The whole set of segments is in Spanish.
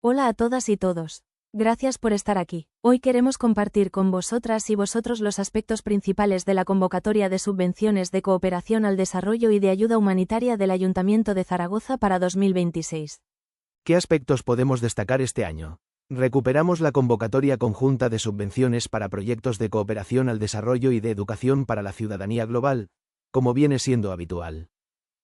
Hola a todas y todos. Gracias por estar aquí. Hoy queremos compartir con vosotras y vosotros los aspectos principales de la convocatoria de subvenciones de cooperación al desarrollo y de ayuda humanitaria del Ayuntamiento de Zaragoza para 2026. ¿Qué aspectos podemos destacar este año? Recuperamos la convocatoria conjunta de subvenciones para proyectos de cooperación al desarrollo y de educación para la ciudadanía global, como viene siendo habitual.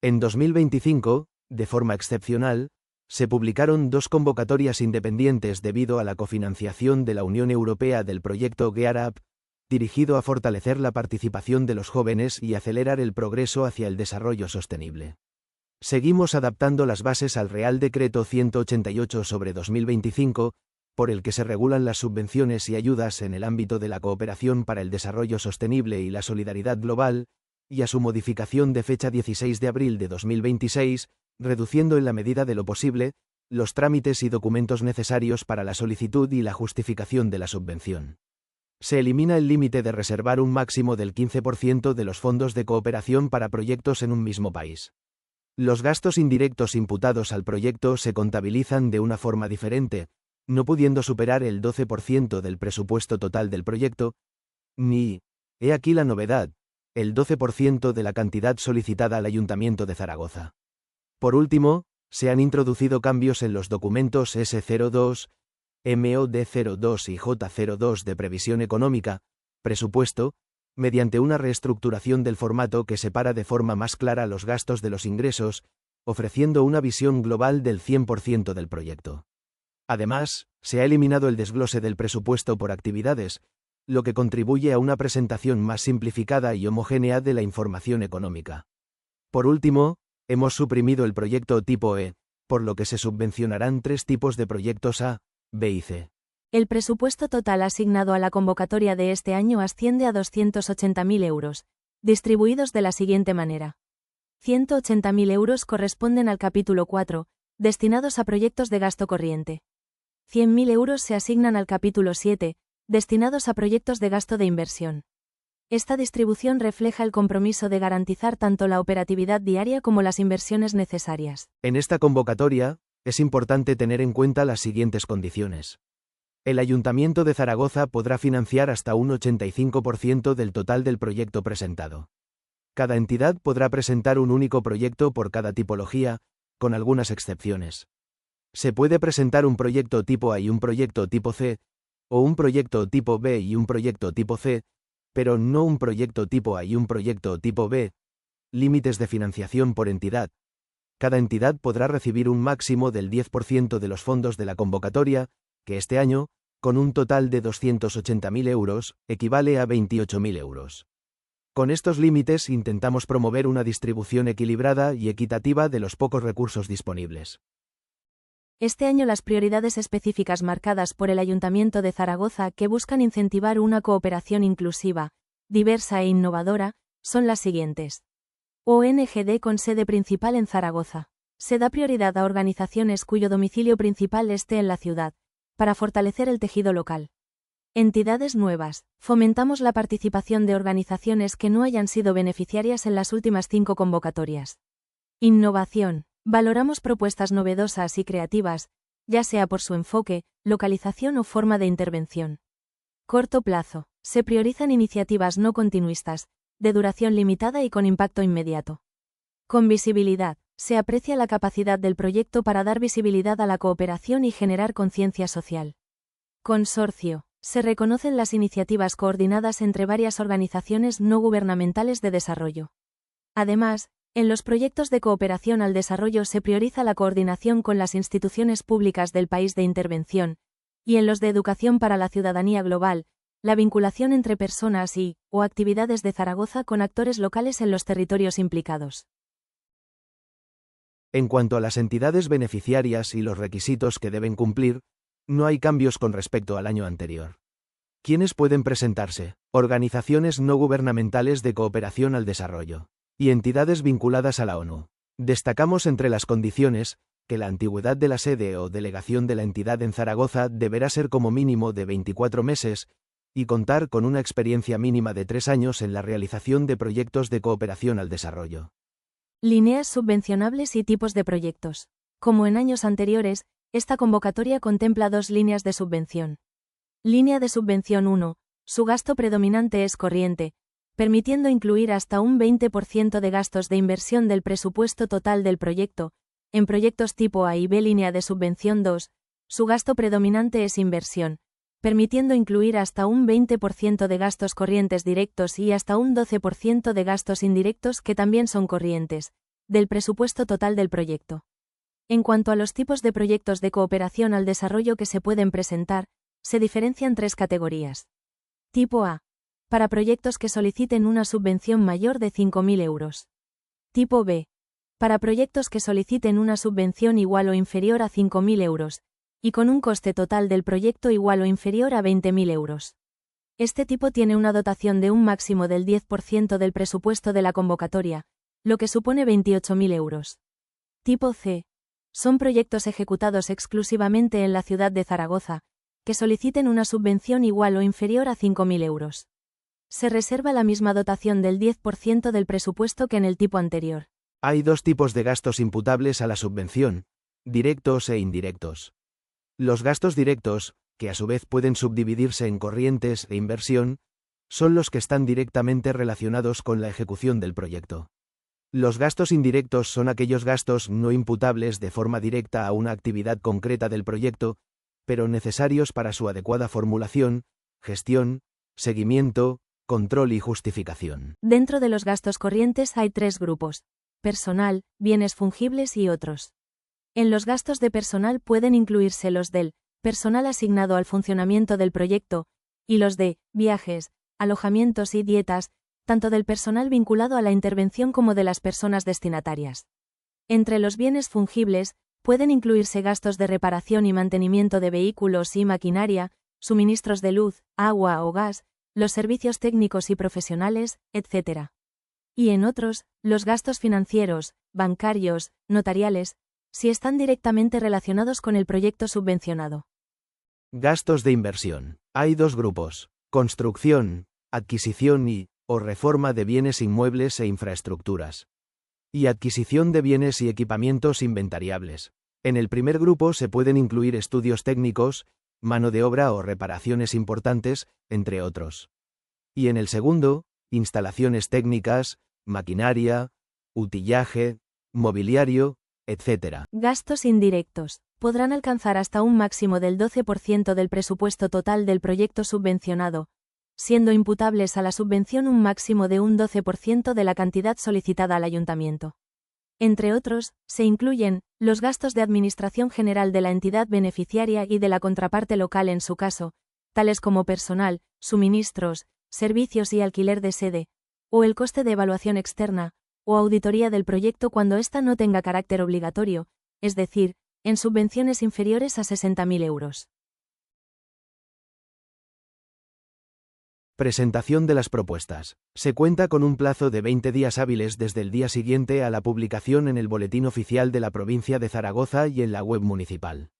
En 2025, de forma excepcional, se publicaron dos convocatorias independientes debido a la cofinanciación de la Unión Europea del proyecto Gear Up, dirigido a fortalecer la participación de los jóvenes y acelerar el progreso hacia el desarrollo sostenible. Seguimos adaptando las bases al Real Decreto 188/2025, por el que se regulan las subvenciones y ayudas en el ámbito de la cooperación para el desarrollo sostenible y la solidaridad global, y a su modificación de fecha 16 de abril de 2026, reduciendo en la medida de lo posible los trámites y documentos necesarios para la solicitud y la justificación de la subvención. Se elimina el límite de reservar un máximo del 15% de los fondos de cooperación para proyectos en un mismo país. Los gastos indirectos imputados al proyecto se contabilizan de una forma diferente, no pudiendo superar el 12% del presupuesto total del proyecto, ni, he aquí la novedad, el 12% de la cantidad solicitada al Ayuntamiento de Zaragoza. Por último, se han introducido cambios en los documentos S02, MOD02 y J02 de previsión económica, presupuesto, mediante una reestructuración del formato que separa de forma más clara los gastos de los ingresos, ofreciendo una visión global del 100% del proyecto. Además, se ha eliminado el desglose del presupuesto por actividades, lo que contribuye a una presentación más simplificada y homogénea de la información económica. Por último, hemos suprimido el proyecto tipo E, por lo que se subvencionarán tres tipos de proyectos A, B y C. El presupuesto total asignado a la convocatoria de este año asciende a 280.000 euros, distribuidos de la siguiente manera. 180.000 euros corresponden al capítulo 4, destinados a proyectos de gasto corriente. 100.000 euros se asignan al capítulo 7, destinados a proyectos de gasto de inversión. Esta distribución refleja el compromiso de garantizar tanto la operatividad diaria como las inversiones necesarias. En esta convocatoria, es importante tener en cuenta las siguientes condiciones. El Ayuntamiento de Zaragoza podrá financiar hasta un 85% del total del proyecto presentado. Cada entidad podrá presentar un único proyecto por cada tipología, con algunas excepciones. Se puede presentar un proyecto tipo A y un proyecto tipo C, o un proyecto tipo B y un proyecto tipo C, pero no un proyecto tipo A y un proyecto tipo B. Límites de financiación por entidad. Cada entidad podrá recibir un máximo del 10% de los fondos de la convocatoria, que este año, con un total de 280.000 euros, equivale a 28.000 euros. Con estos límites intentamos promover una distribución equilibrada y equitativa de los pocos recursos disponibles. Este año las prioridades específicas marcadas por el Ayuntamiento de Zaragoza que buscan incentivar una cooperación inclusiva, diversa e innovadora, son las siguientes. ONGD con sede principal en Zaragoza. Se da prioridad a organizaciones cuyo domicilio principal esté en la ciudad, para fortalecer el tejido local. Entidades nuevas. Fomentamos la participación de organizaciones que no hayan sido beneficiarias en las últimas 5 convocatorias. Innovación. Valoramos propuestas novedosas y creativas, ya sea por su enfoque, localización o forma de intervención. Corto plazo. Se priorizan iniciativas no continuistas, de duración limitada y con impacto inmediato. Con visibilidad. Se aprecia la capacidad del proyecto para dar visibilidad a la cooperación y generar conciencia social. Consorcio. Se reconocen las iniciativas coordinadas entre varias organizaciones no gubernamentales de desarrollo. Además, en los proyectos de cooperación al desarrollo se prioriza la coordinación con las instituciones públicas del país de intervención, y en los de educación para la ciudadanía global, la vinculación entre personas o actividades de Zaragoza con actores locales en los territorios implicados. En cuanto a las entidades beneficiarias y los requisitos que deben cumplir, no hay cambios con respecto al año anterior. ¿Quiénes pueden presentarse? Organizaciones no gubernamentales de cooperación al desarrollo y entidades vinculadas a la ONU. Destacamos entre las condiciones, que la antigüedad de la sede o delegación de la entidad en Zaragoza deberá ser como mínimo de 24 meses, y contar con una experiencia mínima de 3 años en la realización de proyectos de cooperación al desarrollo. Líneas subvencionables y tipos de proyectos. Como en años anteriores, Esta convocatoria contempla 2 líneas de subvención. Línea de subvención 1. Su gasto predominante es corriente, permitiendo incluir hasta un 20% de gastos de inversión del presupuesto total del proyecto. En proyectos tipo A y B. Línea de subvención 2. Su gasto predominante es inversión, permitiendo incluir hasta un 20% de gastos corrientes directos y hasta un 12% de gastos indirectos que también son corrientes, del presupuesto total del proyecto. En cuanto a los tipos de proyectos de cooperación al desarrollo que se pueden presentar, se diferencian 3 categorías. Tipo A. Para proyectos que soliciten una subvención mayor de 5.000 euros. Tipo B. Para proyectos que soliciten una subvención igual o inferior a 5.000 euros, y con un coste total del proyecto igual o inferior a 20.000 euros. Este tipo tiene una dotación de un máximo del 10% del presupuesto de la convocatoria, lo que supone 28.000 euros. Tipo C. Son proyectos ejecutados exclusivamente en la ciudad de Zaragoza, que soliciten una subvención igual o inferior a 5.000 euros. Se reserva la misma dotación del 10% del presupuesto que en el tipo anterior. Hay 2 tipos de gastos imputables a la subvención, directos e indirectos. Los gastos directos, que a su vez pueden subdividirse en corrientes e inversión, son los que están directamente relacionados con la ejecución del proyecto. Los gastos indirectos son aquellos gastos no imputables de forma directa a una actividad concreta del proyecto, pero necesarios para su adecuada formulación, gestión, seguimiento, control y justificación. Dentro de los gastos corrientes hay 3 grupos: personal, bienes fungibles y otros. En los gastos de personal pueden incluirse los del personal asignado al funcionamiento del proyecto, y los de viajes, alojamientos y dietas, tanto del personal vinculado a la intervención como de las personas destinatarias. Entre los bienes fungibles, pueden incluirse gastos de reparación y mantenimiento de vehículos y maquinaria, suministros de luz, agua o gas, los servicios técnicos y profesionales, etc. Y en otros, los gastos financieros, bancarios, notariales, si están directamente relacionados con el proyecto subvencionado. Gastos de inversión. Hay 2 grupos: construcción, adquisición o reforma de bienes inmuebles e infraestructuras. Y adquisición de bienes y equipamientos inventariables. En el primer grupo se pueden incluir estudios técnicos, mano de obra o reparaciones importantes, entre otros. Y en el segundo, instalaciones técnicas, maquinaria, utillaje, mobiliario, etc. Gastos indirectos. Podrán alcanzar hasta un máximo del 12% del presupuesto total del proyecto subvencionado, siendo imputables a la subvención un máximo de un 12% de la cantidad solicitada al ayuntamiento. Entre otros, se incluyen los gastos de administración general de la entidad beneficiaria y de la contraparte local en su caso, tales como personal, suministros, servicios y alquiler de sede, o el coste de evaluación externa, o auditoría del proyecto cuando ésta no tenga carácter obligatorio, es decir, en subvenciones inferiores a 60.000 euros. Presentación de las propuestas. Se cuenta con un plazo de 20 días hábiles desde el día siguiente a la publicación en el Boletín Oficial de la Provincia de Zaragoza y en la web municipal.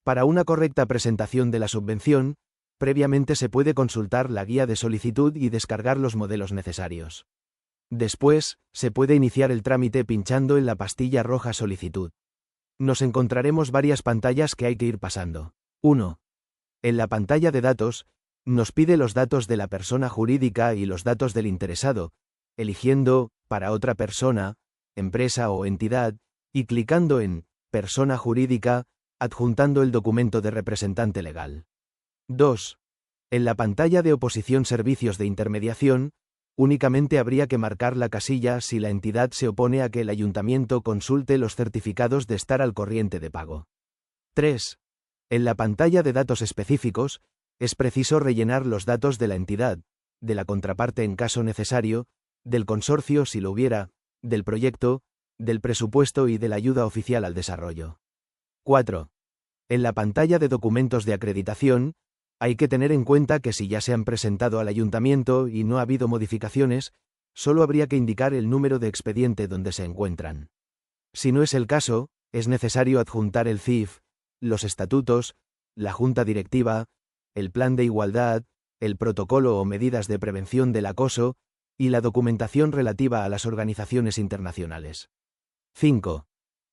Para una correcta presentación de la subvención, previamente se puede consultar la guía de solicitud y descargar los modelos necesarios. Después, se puede iniciar el trámite pinchando en la pastilla roja Solicitud. Nos encontraremos varias pantallas que hay que ir pasando. 1. En la pantalla de datos, nos pide los datos de la persona jurídica y los datos del interesado, eligiendo, para otra persona, empresa o entidad, y clicando en Persona jurídica, adjuntando el documento de representante legal. 2. En la pantalla de oposición servicios de intermediación, únicamente habría que marcar la casilla si la entidad se opone a que el ayuntamiento consulte los certificados de estar al corriente de pago. 3. En la pantalla de datos específicos, es preciso rellenar los datos de la entidad, de la contraparte en caso necesario, del consorcio si lo hubiera, del proyecto, del presupuesto y de la ayuda oficial al desarrollo. 4. En la pantalla de documentos de acreditación, hay que tener en cuenta que si ya se han presentado al ayuntamiento y no ha habido modificaciones, solo habría que indicar el número de expediente donde se encuentran. Si no es el caso, es necesario adjuntar el CIF, los estatutos, la junta directiva, el plan de igualdad, el protocolo o medidas de prevención del acoso, y la documentación relativa a las organizaciones internacionales. 5.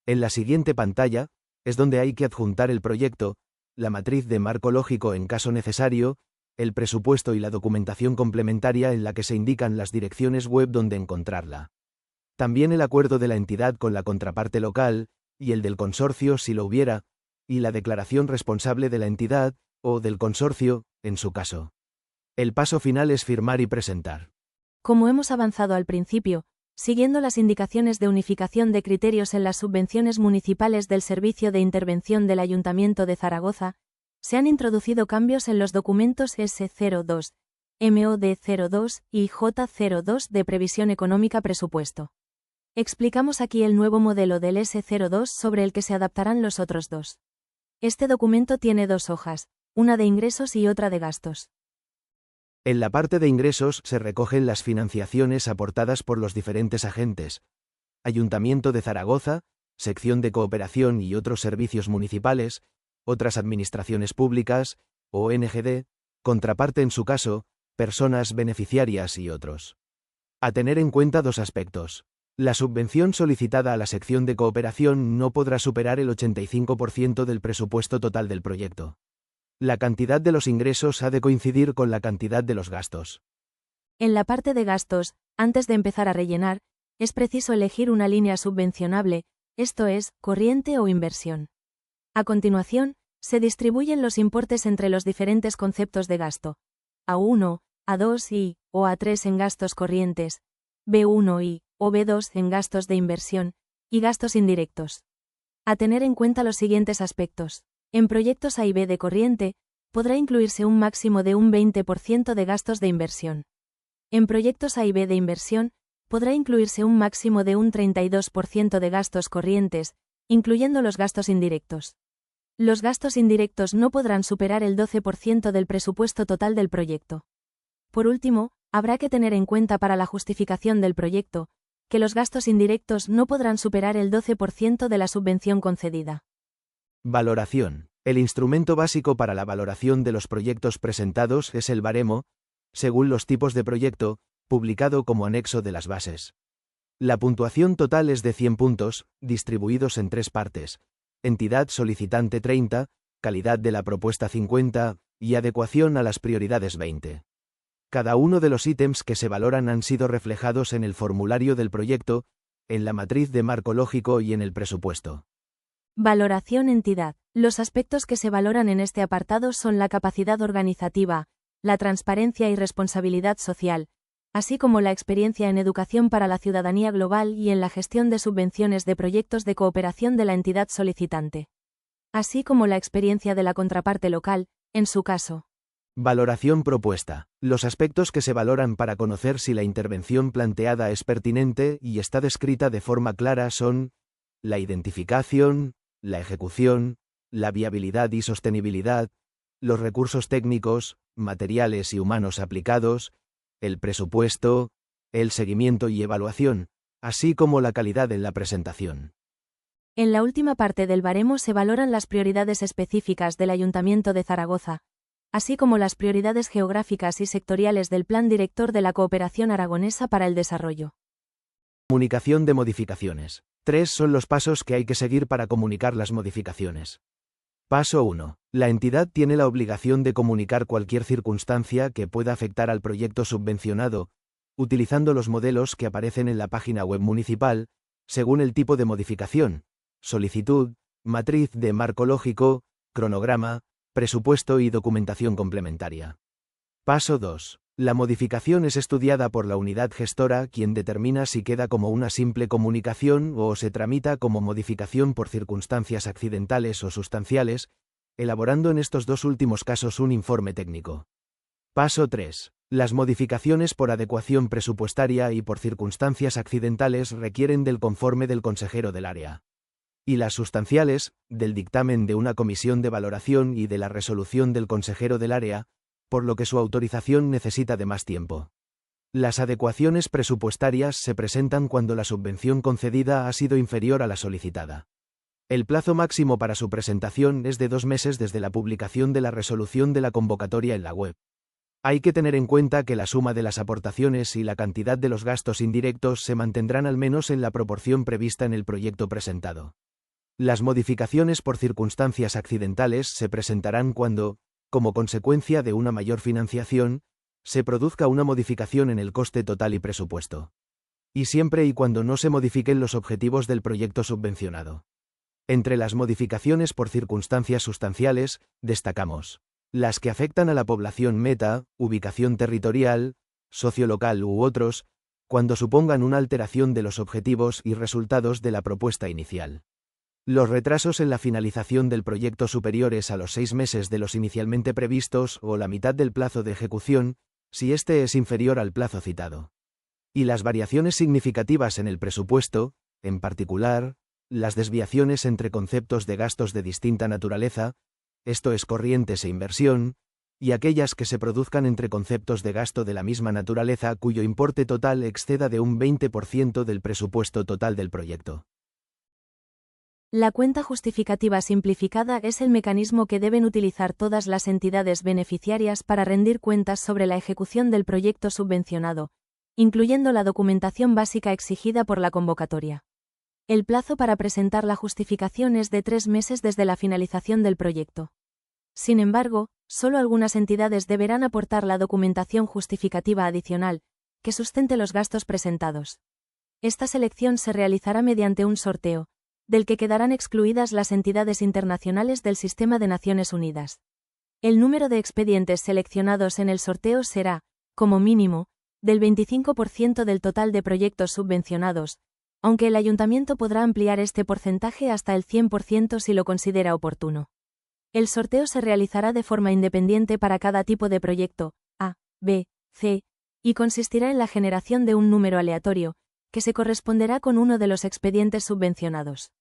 En la siguiente pantalla, es donde hay que adjuntar el proyecto, la matriz de marco lógico en caso necesario, el presupuesto y la documentación complementaria en la que se indican las direcciones web donde encontrarla. También el acuerdo de la entidad con la contraparte local, y el del consorcio si lo hubiera, y la declaración responsable de la entidad, o del consorcio, en su caso. El paso final es firmar y presentar. Como hemos avanzado al principio, siguiendo las indicaciones de unificación de criterios en las subvenciones municipales del Servicio de Intervención del Ayuntamiento de Zaragoza, se han introducido cambios en los documentos S02, MOD02 y J02 de Previsión Económica Presupuesto. Explicamos aquí el nuevo modelo del S02 sobre el que se adaptarán los otros dos. Este documento tiene dos hojas, una de ingresos y otra de gastos. En la parte de ingresos se recogen las financiaciones aportadas por los diferentes agentes: Ayuntamiento de Zaragoza, Sección de Cooperación y otros servicios municipales, otras administraciones públicas, ONGD, contraparte en su caso, personas beneficiarias y otros. A tener en cuenta dos aspectos. La subvención solicitada a la sección de cooperación no podrá superar el 85% del presupuesto total del proyecto. La cantidad de los ingresos ha de coincidir con la cantidad de los gastos. En la parte de gastos, antes de empezar a rellenar, es preciso elegir una línea subvencionable, esto es, corriente o inversión. A continuación, se distribuyen los importes entre los diferentes conceptos de gasto: A1, A2 y o A3 en gastos corrientes, B1 y o B2 en gastos de inversión, y gastos indirectos. A tener en cuenta los siguientes aspectos. En proyectos A y B de corriente, podrá incluirse un máximo de un 20% de gastos de inversión. En proyectos A y B de inversión, podrá incluirse un máximo de un 32% de gastos corrientes, incluyendo los gastos indirectos. Los gastos indirectos no podrán superar el 12% del presupuesto total del proyecto. Por último, habrá que tener en cuenta para la justificación del proyecto, que los gastos indirectos no podrán superar el 12% de la subvención concedida. Valoración. El instrumento básico para la valoración de los proyectos presentados es el baremo, según los tipos de proyecto, publicado como anexo de las bases. La puntuación total es de 100 puntos, distribuidos en tres partes: entidad solicitante 30, calidad de la propuesta 50, y adecuación a las prioridades 20. Cada uno de los ítems que se valoran han sido reflejados en el formulario del proyecto, en la matriz de marco lógico y en el presupuesto. Valoración entidad. Los aspectos que se valoran en este apartado son la capacidad organizativa, la transparencia y responsabilidad social, así como la experiencia en educación para la ciudadanía global y en la gestión de subvenciones de proyectos de cooperación de la entidad solicitante, así como la experiencia de la contraparte local, en su caso. Valoración propuesta. Los aspectos que se valoran para conocer si la intervención planteada es pertinente y está descrita de forma clara son: la identificación, la ejecución, la viabilidad y sostenibilidad, los recursos técnicos, materiales y humanos aplicados, el presupuesto, el seguimiento y evaluación, así como la calidad en la presentación. En la última parte del baremo se valoran las prioridades específicas del Ayuntamiento de Zaragoza, así como las prioridades geográficas y sectoriales del Plan Director de la Cooperación Aragonesa para el Desarrollo. Comunicación de modificaciones. 3 son los pasos que hay que seguir para comunicar las modificaciones. Paso 1. La entidad tiene la obligación de comunicar cualquier circunstancia que pueda afectar al proyecto subvencionado, utilizando los modelos que aparecen en la página web municipal, según el tipo de modificación: solicitud, matriz de marco lógico, cronograma, presupuesto y documentación complementaria. Paso 2. La modificación es estudiada por la unidad gestora, quien determina si queda como una simple comunicación o se tramita como modificación por circunstancias accidentales o sustanciales, elaborando en estos dos últimos casos un informe técnico. Paso 3. Las modificaciones por adecuación presupuestaria y por circunstancias accidentales requieren del conforme del consejero del área. Y las sustanciales, del dictamen de una comisión de valoración y de la resolución del consejero del área, por lo que su autorización necesita de más tiempo. Las adecuaciones presupuestarias se presentan cuando la subvención concedida ha sido inferior a la solicitada. El plazo máximo para su presentación es de 2 meses desde la publicación de la resolución de la convocatoria en la web. Hay que tener en cuenta que la suma de las aportaciones y la cantidad de los gastos indirectos se mantendrán al menos en la proporción prevista en el proyecto presentado. Las modificaciones por circunstancias accidentales se presentarán cuando, como consecuencia de una mayor financiación, se produzca una modificación en el coste total y presupuesto. Y siempre y cuando no se modifiquen los objetivos del proyecto subvencionado. Entre las modificaciones por circunstancias sustanciales, destacamos las que afectan a la población meta, ubicación territorial, sociolocal u otros, cuando supongan una alteración de los objetivos y resultados de la propuesta inicial. Los retrasos en la finalización del proyecto superiores a los 6 meses de los inicialmente previstos o la mitad del plazo de ejecución, si este es inferior al plazo citado. Y las variaciones significativas en el presupuesto, en particular, las desviaciones entre conceptos de gastos de distinta naturaleza, esto es corrientes e inversión, y aquellas que se produzcan entre conceptos de gasto de la misma naturaleza cuyo importe total exceda de un 20% del presupuesto total del proyecto. La cuenta justificativa simplificada es el mecanismo que deben utilizar todas las entidades beneficiarias para rendir cuentas sobre la ejecución del proyecto subvencionado, incluyendo la documentación básica exigida por la convocatoria. El plazo para presentar la justificación es de 3 meses desde la finalización del proyecto. Sin embargo, solo algunas entidades deberán aportar la documentación justificativa adicional, que sustente los gastos presentados. Esta selección se realizará mediante un sorteo, del que quedarán excluidas las entidades internacionales del Sistema de Naciones Unidas. El número de expedientes seleccionados en el sorteo será, como mínimo, del 25% del total de proyectos subvencionados, aunque el ayuntamiento podrá ampliar este porcentaje hasta el 100% si lo considera oportuno. El sorteo se realizará de forma independiente para cada tipo de proyecto, A, B, C, y consistirá en la generación de un número aleatorio, que se corresponderá con uno de los expedientes subvencionados.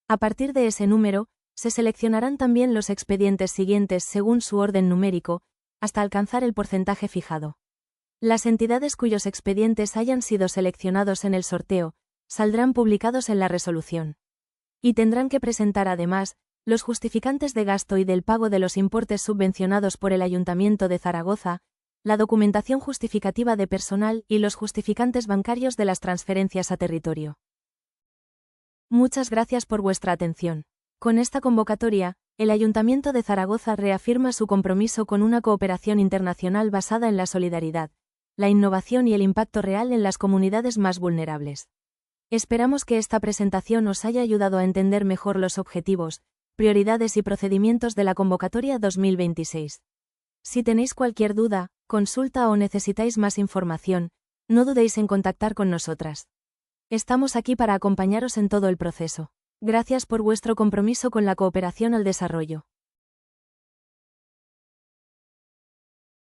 A partir de ese número, se seleccionarán también los expedientes siguientes según su orden numérico, hasta alcanzar el porcentaje fijado. Las entidades cuyos expedientes hayan sido seleccionados en el sorteo, saldrán publicados en la resolución. Y tendrán que presentar además, los justificantes de gasto y del pago de los importes subvencionados por el Ayuntamiento de Zaragoza, la documentación justificativa de personal y los justificantes bancarios de las transferencias a territorio. Muchas gracias por vuestra atención. Con esta convocatoria, el Ayuntamiento de Zaragoza reafirma su compromiso con una cooperación internacional basada en la solidaridad, la innovación y el impacto real en las comunidades más vulnerables. Esperamos que esta presentación os haya ayudado a entender mejor los objetivos, prioridades y procedimientos de la convocatoria 2026. Si tenéis cualquier duda, consulta o necesitáis más información, no dudéis en contactar con nosotras. Estamos aquí para acompañaros en todo el proceso. Gracias por vuestro compromiso con la cooperación al desarrollo.